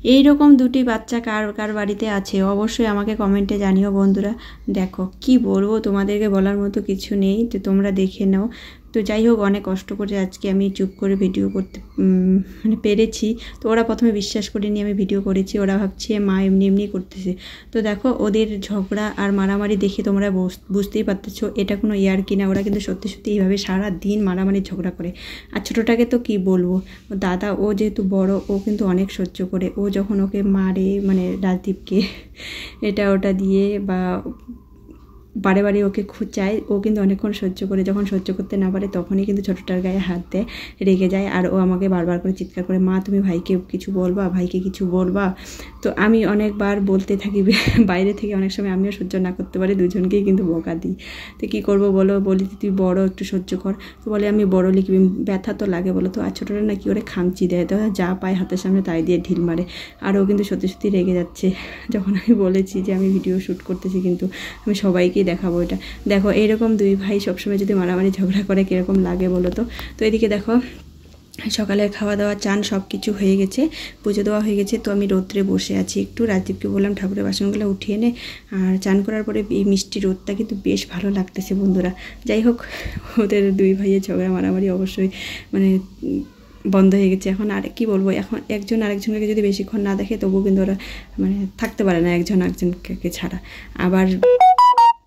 এই রকম দুটি বাচ্চা কার কার বাড়িতে আছে অবশ্যই আমাকে কমেন্টে জানিও বন্ধুরা। দেখো কি বলবো, তোমাদেরকে বলার মতো কিছু নেই, তো তোমরা দেখে নাও। তো যাই হোক, অনেক কষ্ট করে আজকে আমি চুপ করে ভিডিও করতে মানে পেরেছি। তো ওরা প্রথমে বিশ্বাস করেনি আমি ভিডিও করেছি, ওরা ভাবছে মা এমনি এমনি করতেছে। তো দেখো ওদের ঝগড়া আর মারামারি দেখে তোমরা বুঝতেই পারতেছো এটা কোনো ইয়ার্কি না, ওরা কিন্তু সত্যি সত্যি এইভাবে সারা দিন মারামারি ঝগড়া করে। আর ছোটোটাকে তো কি বলবো, ও দাদা ও যেহেতু বড় ও কিন্তু অনেক সহ্য করে। ও যখন ওকে মারে মানে রাজদীপকে এটা ওটা দিয়ে বা বারে বারে ওকে খুঁচায়, ও কিন্তু অনেকক্ষণ সহ্য করে। যখন সহ্য করতে না পারে তখনই কিন্তু ছোটোটার গায়ে হাত দেয়, রেগে যায়। আর ও আমাকে বারবার করে চিৎকার করে, মা তুমি ভাইকে কিছু বলবা, ভাইকে কিছু বলবা। তো আমি অনেকবার বলতে থাকি, বাইরে থেকে অনেক সময় আমিও সহ্য না করতে পারি, দুজনকেই কিন্তু বকা দিই। তো কী করবো বলো, বলি তুই বড় একটু সহ্য কর। তো বলে আমি বড় লিখবি, ব্যথা তো লাগে বলো। তো আর ছোটোটা না কি করে খামচি দেয়, তো যা পায় হাতের সামনে তাই দিয়ে ঢিল মারে। আর ও কিন্তু সত্যি সত্যি রেগে যাচ্ছে। যখন আমি বলেছি যে আমি ভিডিও শ্যুট করতেছি, কিন্তু আমি সবাইকেই দেখাবো এটা। দেখো এইরকম দুই ভাই সবসময় যদি মারামারি ঝগড়া করে কীরকম লাগে বলো তো। তো এদিকে দেখো সকালের খাওয়া দাওয়া চান সব কিছু হয়ে গেছে, পুজো দেওয়া হয়ে গেছে। তো আমি রোদ্রে বসে আছি একটু, রাজদীপকে বললাম ঠাকুরের বাসনগুলো উঠিয়ে নে। আর চান করার পরে এই মিষ্টি রোদটা কিন্তু বেশ ভালো লাগতেছে বন্ধুরা। যাই হোক, ওদের দুই ভাইয়ের ঝগড়া মারামারি অবশ্যই মানে বন্ধ হয়ে গেছে এখন। আর কি বলবো, এখন একজন আরেকজনকে যদি বেশিক্ষণ না দেখে তবুও কিন্তু ওরা মানে থাকতে পারে না একজন আরেকজনকে ছাড়া। আবার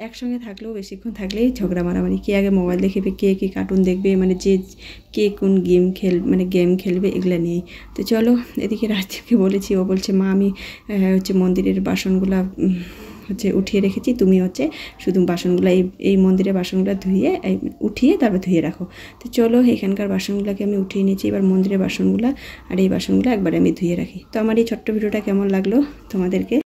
একসঙ্গে থাকলেও বেশিক্ষণ থাকলেই ঝগড়া মারামারি, কে আগে মোবাইল দেখবে, কে কী কার্টুন দেখবে, মানে যে কে কোন গেম খেলবে এগুলো নিয়েই। তো চলো, এদিকে রাজদীপকে বলেছি, ও বলছে মা আমি হচ্ছে মন্দিরের বাসনগুলা হচ্ছে উঠিয়ে রেখেছি, তুমি হচ্ছে শুধু বাসনগুলো এই মন্দিরের বাসনগুলো ধুয়ে উঠিয়ে তারপর ধুয়ে রাখো। তো চলো, এখানকার বাসনগুলোকে আমি উঠিয়ে নিয়েছি, এবার মন্দিরের বাসনগুলো আর এই বাসনগুলো একবারে আমি ধুয়ে রাখি। তো আমার এই ছোট্ট ভিডিওটা কেমন লাগলো তোমাদেরকে